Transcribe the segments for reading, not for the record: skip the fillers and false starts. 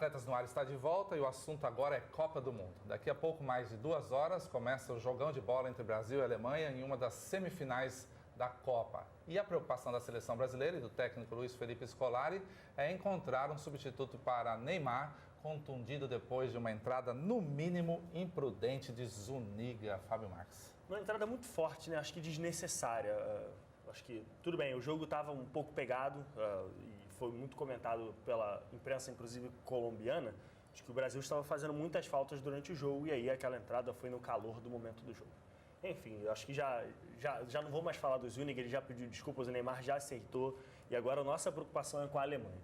Atletas no Ar está de volta e o assunto agora é Copa do Mundo. Daqui a pouco, mais de 2 horas, começa o jogão de bola entre Brasil e Alemanha em uma das semifinais da Copa. E a preocupação da seleção brasileira e do técnico Luiz Felipe Scolari é encontrar um substituto para Neymar, contundido depois de uma entrada, no mínimo, imprudente de Zuniga. Fábio Marques. Uma entrada muito forte, né? Acho que desnecessária. Acho que, tudo bem, o jogo estava um pouco pegado e foi muito comentado pela imprensa, inclusive colombiana, de que o Brasil estava fazendo muitas faltas durante o jogo e aí aquela entrada foi no calor do momento do jogo. Enfim, acho que já não vou mais falar do Zuniga, ele já pediu desculpas, o Neymar já aceitou e agora a nossa preocupação é com a Alemanha.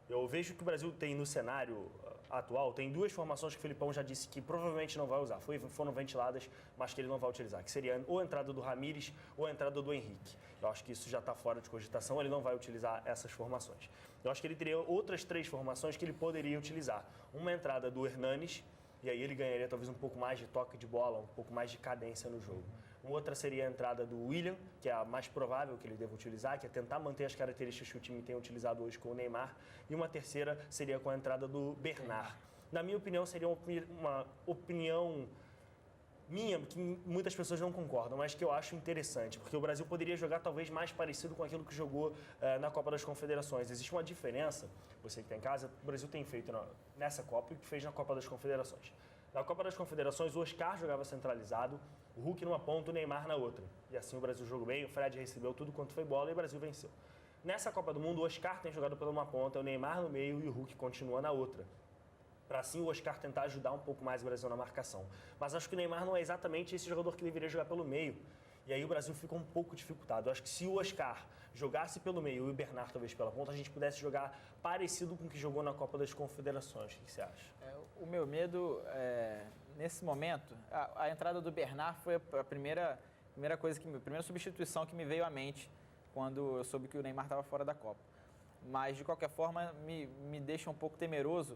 Eu vejo que o Brasil tem no cenário atual, tem 2 formações que o Filipão já disse que provavelmente não vai usar. Foram ventiladas, mas que ele não vai utilizar. Que seria ou a entrada do Ramires ou a entrada do Henrique. Eu acho que isso já está fora de cogitação, ele não vai utilizar essas formações. Eu acho que ele teria outras 3 formações que ele poderia utilizar. Uma entrada do Hernanes, e aí ele ganharia talvez um pouco mais de toque de bola, um pouco mais de cadência no jogo. Uma outra seria a entrada do William, que é a mais provável que ele deva utilizar, que é tentar manter as características que o time tem utilizado hoje com o Neymar. E uma terceira seria com a entrada do Bernard. Na minha opinião, seria uma opinião minha, que muitas pessoas não concordam, mas que eu acho interessante, porque o Brasil poderia jogar talvez mais parecido com aquilo que jogou na Copa das Confederações. Existe uma diferença, você que está em casa, o Brasil tem feito nessa Copa e o que fez na Copa das Confederações. Na Copa das Confederações, o Oscar jogava centralizado, o Hulk numa ponta, o Neymar na outra. E assim o Brasil jogou bem, o Fred recebeu tudo quanto foi bola e o Brasil venceu. Nessa Copa do Mundo, o Oscar tem jogado pela uma ponta, o Neymar no meio e o Hulk continua na outra, para assim o Oscar tentar ajudar um pouco mais o Brasil na marcação. Mas acho que o Neymar não é exatamente esse jogador que deveria jogar pelo meio. E aí o Brasil fica um pouco dificultado. Eu acho que se o Oscar jogasse pelo meio e o Bernard talvez pela ponta, a gente pudesse jogar parecido com o que jogou na Copa das Confederações. O que você acha? O meu medo, nesse momento, a entrada do Bernard foi a primeira substituição que me veio à mente quando eu soube que o Neymar estava fora da Copa. Mas, de qualquer forma, me deixa um pouco temeroso.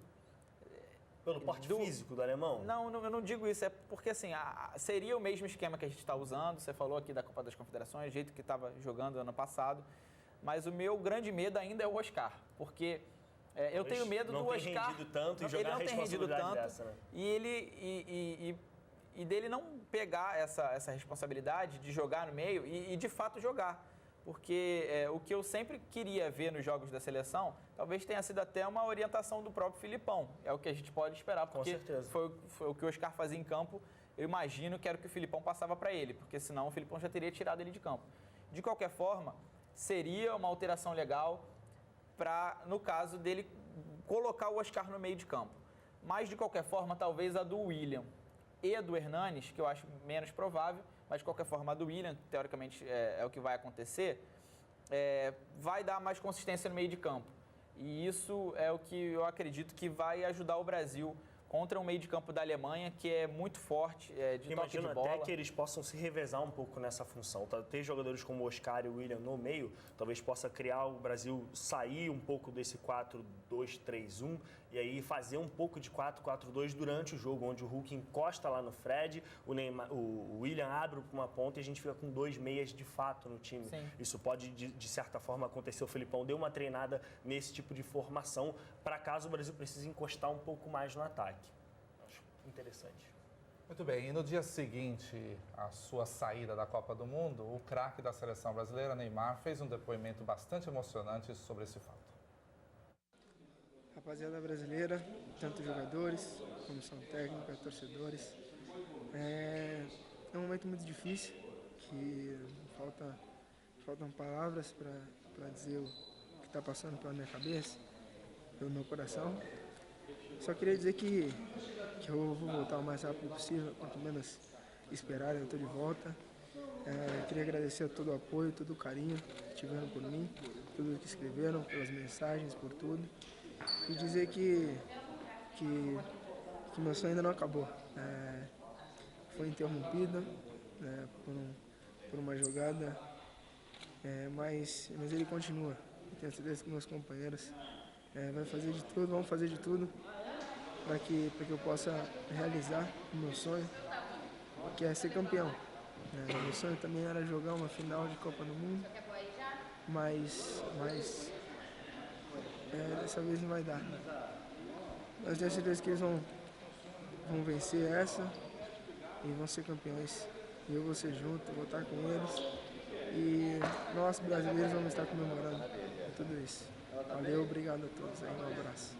Pelo porte físico do alemão? Não, eu não digo isso. É porque, assim, seria o mesmo esquema que a gente está usando. Você falou aqui da Copa das Confederações, o jeito que estava jogando ano passado. Mas o meu grande medo ainda é o Oscar. Porque eu tenho medo do Oscar... Não tem rendido tanto e jogar a responsabilidade dessa, né? E dele não pegar essa responsabilidade de jogar no meio e de fato jogar. Porque o que eu sempre queria ver nos jogos da seleção, talvez tenha sido até uma orientação do próprio Filipão. É o que a gente pode esperar, porque foi o que o Oscar fazia em campo. Eu imagino que era o que o Filipão passava para ele, porque senão o Filipão já teria tirado ele de campo. De qualquer forma, seria uma alteração legal para, no caso dele, colocar o Oscar no meio de campo. Mas, de qualquer forma, talvez a do William e a do Hernanes, que eu acho menos provável, mas de qualquer forma a do William, que teoricamente é o que vai acontecer, vai dar mais consistência no meio de campo. E isso é o que eu acredito que vai ajudar o Brasil contra um meio de campo da Alemanha, que é muito forte, de toque de bola. Imagino até que eles possam se revezar um pouco nessa função. Ter jogadores como o Oscar e o William no meio, talvez possa criar o Brasil sair um pouco desse 4-2-3-1 e aí fazer um pouco de 4-4-2 durante o jogo, onde o Hulk encosta lá no Fred, o William abre para uma ponta e a gente fica com 2 meias de fato no time. Sim. Isso pode, de certa forma, acontecer. O Filipão deu uma treinada nesse tipo de formação para caso o Brasil precise encostar um pouco mais no ataque. Interessante. Muito bem, e no dia seguinte à sua saída da Copa do Mundo, o craque da seleção brasileira, Neymar, fez um depoimento bastante emocionante sobre esse fato. Rapaziada brasileira, tanto jogadores, comissão técnica, torcedores, é um momento muito difícil, que faltam palavras para dizer o que está passando pela minha cabeça, pelo meu coração. Só queria dizer que eu vou voltar o mais rápido possível, quanto menos esperar, eu estou de volta. Queria agradecer a todo o apoio, todo o carinho que tiveram por mim, tudo que escreveram, pelas mensagens, por tudo. E dizer que meu sonho ainda não acabou. Foi interrompido por uma jogada, mas ele continua. Eu tenho certeza que meus companheiros vão fazer de tudo para que eu possa realizar o meu sonho, que é ser campeão. Meu sonho também era jogar uma final de Copa do Mundo, mas dessa vez não vai dar. Mas tenho certeza que eles vão vencer essa e vão ser campeões. E eu vou ser junto, vou estar com eles. E nós, brasileiros, vamos estar comemorando tudo isso. Valeu, obrigado a todos aí, um abraço.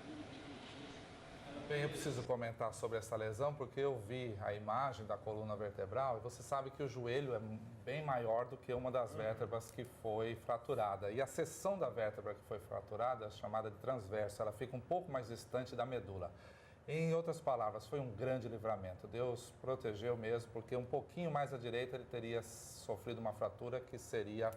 Bem, eu preciso comentar sobre essa lesão porque eu vi a imagem da coluna vertebral e você sabe que o joelho é bem maior do que uma das vértebras que foi fraturada. E a seção da vértebra que foi fraturada é chamada de transverso, ela fica um pouco mais distante da medula. Em outras palavras, foi um grande livramento. Deus protegeu mesmo, porque um pouquinho mais à direita ele teria sofrido uma fratura que seria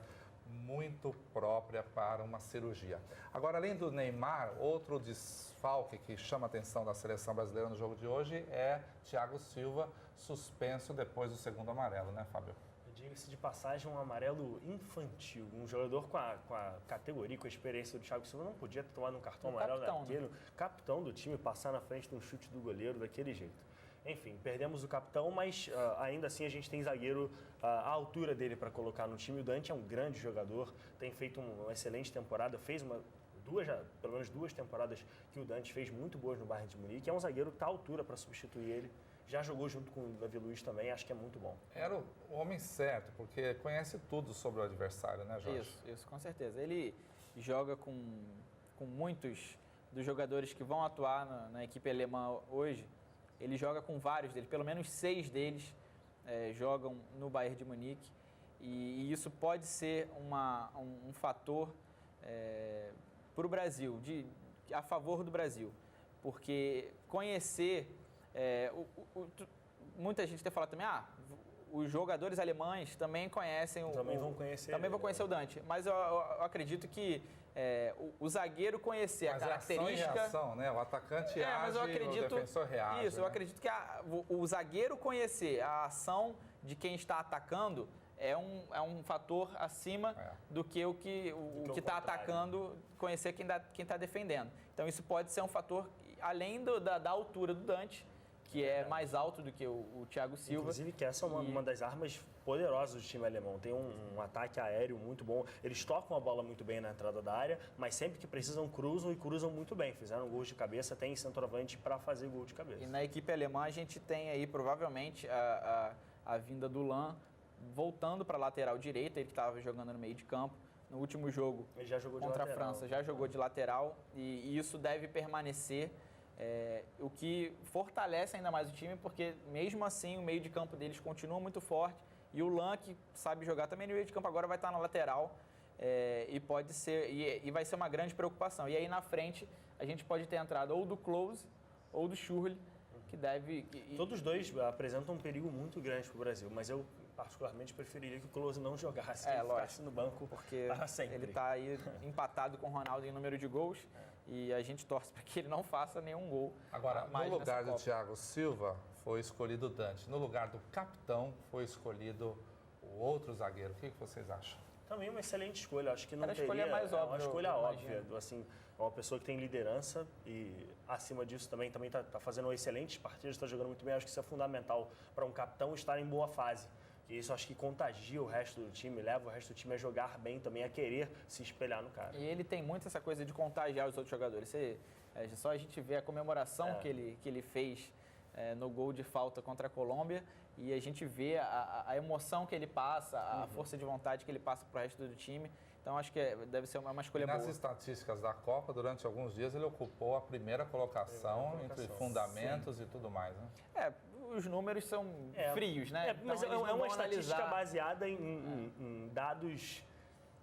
muito própria para uma cirurgia. Agora, além do Neymar, outro desfalque que chama a atenção da seleção brasileira no jogo de hoje é Thiago Silva, suspenso depois do segundo amarelo, né, Fábio? Diga-se de passagem, um amarelo infantil. Um jogador com a categoria, com a experiência do Thiago Silva não podia ter tomado um cartão amarelo daquele. Capitão do time, passar na frente de um chute do goleiro daquele jeito. Enfim, perdemos o capitão, mas ainda assim a gente tem zagueiro à altura dele para colocar no time. O Dante é um grande jogador, tem feito uma excelente temporada, fez pelo menos duas temporadas que o Dante fez muito boas no Bayern de Munique. É um zagueiro que está à altura para substituir ele. Já jogou junto com o Davi Luiz também, acho que é muito bom. Era o homem certo, porque conhece tudo sobre o adversário, né, Jorge? Isso, com certeza. Ele joga com muitos dos jogadores que vão atuar na equipe alemã hoje. Ele joga com vários deles, pelo menos 6 deles jogam no Bayern de Munique. E isso pode ser um fator para o Brasil, a favor do Brasil. Porque conhecer... muita gente tem falado também, os jogadores alemães também conhecem vão conhecer o Dante. Mas eu acredito que o zagueiro conhecer mas a característica... Ação e reação, né? O atacante age, o defensor reage. Isso, né? Eu acredito que o zagueiro conhecer a ação de quem está atacando é um fator acima do que o que está atacando, conhecer quem está defendendo. Então isso pode ser um fator, além da altura do Dante, que é mais alto do que o Thiago Silva. Inclusive que essa é uma das armas poderosas do time alemão. Tem um ataque aéreo muito bom. Eles tocam a bola muito bem na entrada da área, mas sempre que precisam cruzam muito bem. Fizeram gols de cabeça, tem centroavante para fazer gol de cabeça. E na equipe alemã a gente tem aí provavelmente a vinda do Lahm voltando para a lateral direita, ele que estava jogando no meio de campo. No último jogo ele já jogou contra de a França, já jogou de lateral e isso deve permanecer. O que fortalece ainda mais o time, porque mesmo assim o meio de campo deles continua muito forte e o Lahm, que sabe jogar também no meio de campo, agora vai estar na lateral e pode ser e vai ser uma grande preocupação. E aí na frente a gente pode ter entrada ou do Klose ou do Schürrle, que deve... Todos dois apresentam um perigo muito grande para o Brasil, mas eu particularmente preferiria que o Klose não jogasse, que ele ficasse no banco porque para sempre. Ele está aí empatado com o Ronaldo em número de gols. E a gente torce para que ele não faça nenhum gol. Agora, no lugar do Thiago Silva, foi escolhido o Dante. No lugar do capitão, foi escolhido o outro zagueiro. O que vocês acham? Também uma excelente escolha. Acho que não teria... A escolha mais óbvia. Uma escolha óbvia. Assim, é uma pessoa que tem liderança e, acima disso, também está fazendo excelentes partidas, está jogando muito bem. Acho que isso é fundamental para um capitão estar em boa fase. E isso acho que contagia o resto do time, leva o resto do time a jogar bem também, a querer se espelhar no cara. E ele tem muito essa coisa de contagiar os outros jogadores. Só a gente vê a comemoração que ele fez no gol de falta contra a Colômbia e a gente vê a emoção que ele passa, a força de vontade que ele passa para o resto do time. Então, acho que deve ser uma escolha boa. Nas estatísticas da Copa, durante alguns dias, ele ocupou a primeira colocação entre fundamentos e tudo mais, né? Os números são frios, né? Mas então, é uma estatística baseada em dados,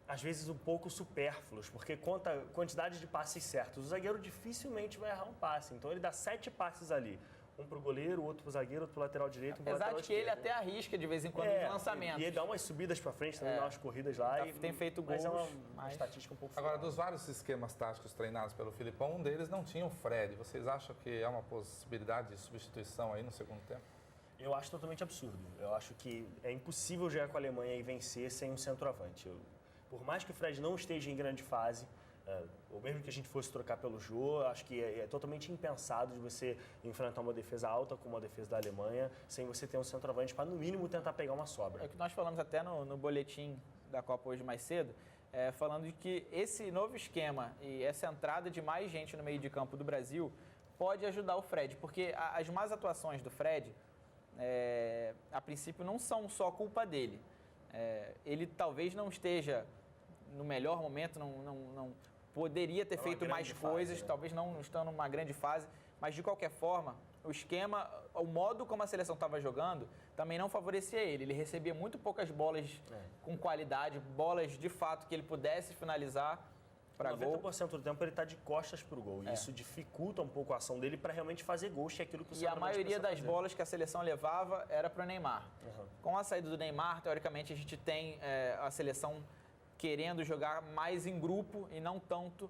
às vezes, um pouco supérfluos, porque conta a quantidade de passes certos. O zagueiro dificilmente vai errar um passe, então ele dá 7 passes ali. Um para o goleiro, outro para o zagueiro, outro para o lateral direito, um para o lateral esquerdo. Apesar de que ele até arrisca de vez em quando os lançamentos. E ele dá umas subidas para frente, também dá umas corridas lá. Tem feito gols. Mas é uma estatística um pouco... Agora, dos vários esquemas táticos treinados pelo Filipão, um deles não tinha o Fred. Vocês acham que é uma possibilidade de substituição aí no segundo tempo? Eu acho totalmente absurdo. Eu acho que é impossível jogar com a Alemanha e vencer sem um centroavante. Por mais que o Fred não esteja em grande fase, ou mesmo que a gente fosse trocar pelo Jô, acho que é totalmente impensado de você enfrentar uma defesa alta como a defesa da Alemanha, sem você ter um centroavante para, no mínimo, tentar pegar uma sobra. É o que nós falamos até no boletim da Copa hoje mais cedo, falando de que esse novo esquema e essa entrada de mais gente no meio de campo do Brasil pode ajudar o Fred, porque as más atuações do Fred, a princípio, não são só culpa dele. Ele talvez não esteja no melhor momento, não poderia ter feito mais coisas, né? Talvez não estando numa grande fase, mas de qualquer forma, o esquema, o modo como a seleção estava jogando, também não favorecia ele. Ele recebia muito poucas bolas com qualidade, bolas de fato que ele pudesse finalizar para gol. 90% do tempo ele está de costas para o gol. E isso dificulta um pouco a ação dele para realmente fazer gols, que é aquilo que o E a maioria das bolas que a seleção levava era para o Neymar. Com a saída do Neymar, teoricamente, a gente tem a seleção querendo jogar mais em grupo e não tanto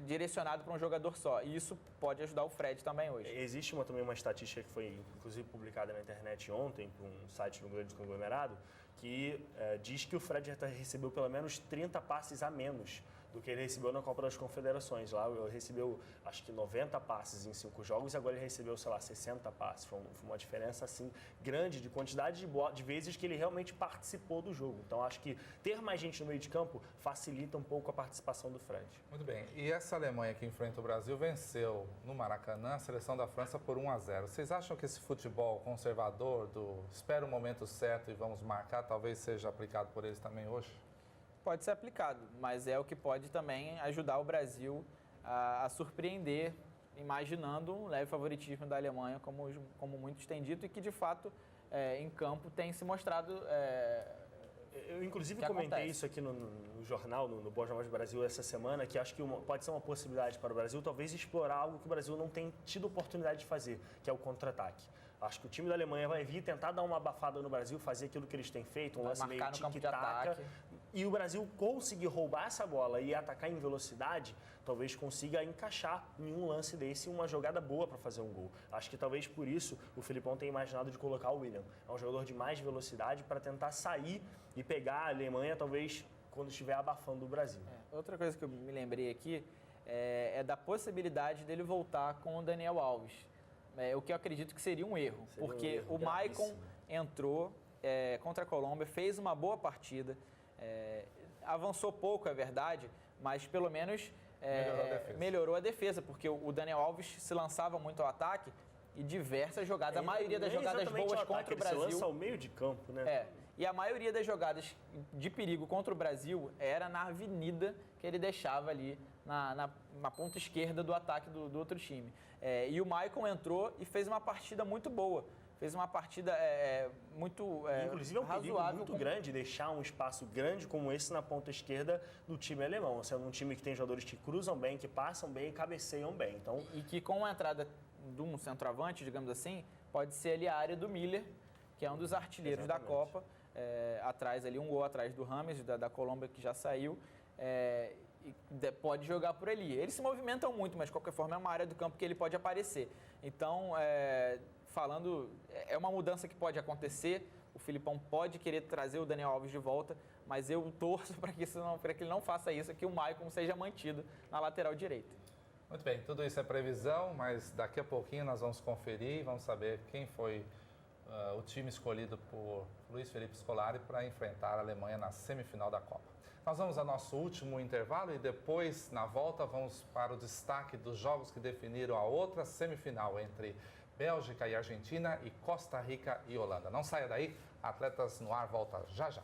direcionado para um jogador só. E isso pode ajudar o Fred também hoje. Existe também uma estatística que foi, inclusive, publicada na internet ontem, por um site do grande conglomerado, que diz que o Fred já recebeu pelo menos 30 passes a menos do que ele recebeu na Copa das Confederações. Lá ele recebeu, acho que 90 passes em 5 jogos e agora ele recebeu, 60 passes. Foi uma diferença, assim, grande de quantidade de vezes que ele realmente participou do jogo. Então, acho que ter mais gente no meio de campo facilita um pouco a participação do Fred. Muito bem. E essa Alemanha que enfrenta o Brasil venceu no Maracanã a seleção da França por 1-0. Vocês acham que esse futebol conservador espera o momento certo e vamos marcar, talvez seja aplicado por eles também hoje? Pode ser aplicado, mas é o que pode também ajudar o Brasil a surpreender, imaginando um leve favoritismo da Alemanha, como muitos têm dito, e que de fato em campo tem se mostrado. Eu, inclusive, comentei isso aqui no jornal, no Boa Jornal do Brasil essa semana, que acho que pode ser uma possibilidade para o Brasil, talvez explorar algo que o Brasil não tem tido oportunidade de fazer, que é o contra-ataque. Acho que o time da Alemanha vai vir tentar dar uma abafada no Brasil, fazer aquilo que eles têm feito, um lance meio tic-tac. E o Brasil conseguir roubar essa bola e atacar em velocidade, talvez consiga encaixar em um lance desse uma jogada boa para fazer um gol. Acho que talvez por isso o Filipão tenha imaginado de colocar o William. É um jogador de mais velocidade para tentar sair e pegar a Alemanha, talvez, quando estiver abafando o Brasil. Outra coisa que eu me lembrei aqui é da possibilidade dele voltar com o Daniel Alves. O que eu acredito que seria um erro, porque o Maicon entrou contra a Colômbia, fez uma boa partida, avançou pouco, é verdade, mas pelo menos melhorou a defesa, porque o Daniel Alves se lançava muito ao ataque e diversas jogadas, a maioria das jogadas boas contra o Brasil... Ele se lança ao meio de campo, né? E a maioria das jogadas de perigo contra o Brasil era na avenida que ele deixava ali na ponta esquerda do ataque do outro time. E o Maicon entrou e fez uma partida muito boa. Fez uma partida muito inclusive é um perigo muito grande deixar um espaço grande como esse na ponta esquerda do time alemão. Sendo um time que tem jogadores que cruzam bem, que passam bem e cabeceiam bem. Então... E que com a entrada de um centroavante, digamos assim, pode ser ali a área do Miller, que é um dos artilheiros da Copa. Atrás ali, um gol atrás do Rames, da Colômbia, que já saiu. E pode jogar por ali. Eles se movimentam muito, mas de qualquer forma é uma área do campo que ele pode aparecer. Então, é uma mudança que pode acontecer. O Filipão pode querer trazer o Daniel Alves de volta, mas eu torço para que ele não faça isso, que o Maicon seja mantido na lateral direita. Muito bem, tudo isso é previsão, mas daqui a pouquinho nós vamos conferir e vamos saber quem foi o time escolhido por Luiz Felipe Scolari para enfrentar a Alemanha na semifinal da Copa. Nós vamos ao nosso último intervalo e depois, na volta, vamos para o destaque dos jogos que definiram a outra semifinal entre Bélgica e Argentina e Costa Rica e Holanda. Não saia daí, Atletas no Ar volta já já.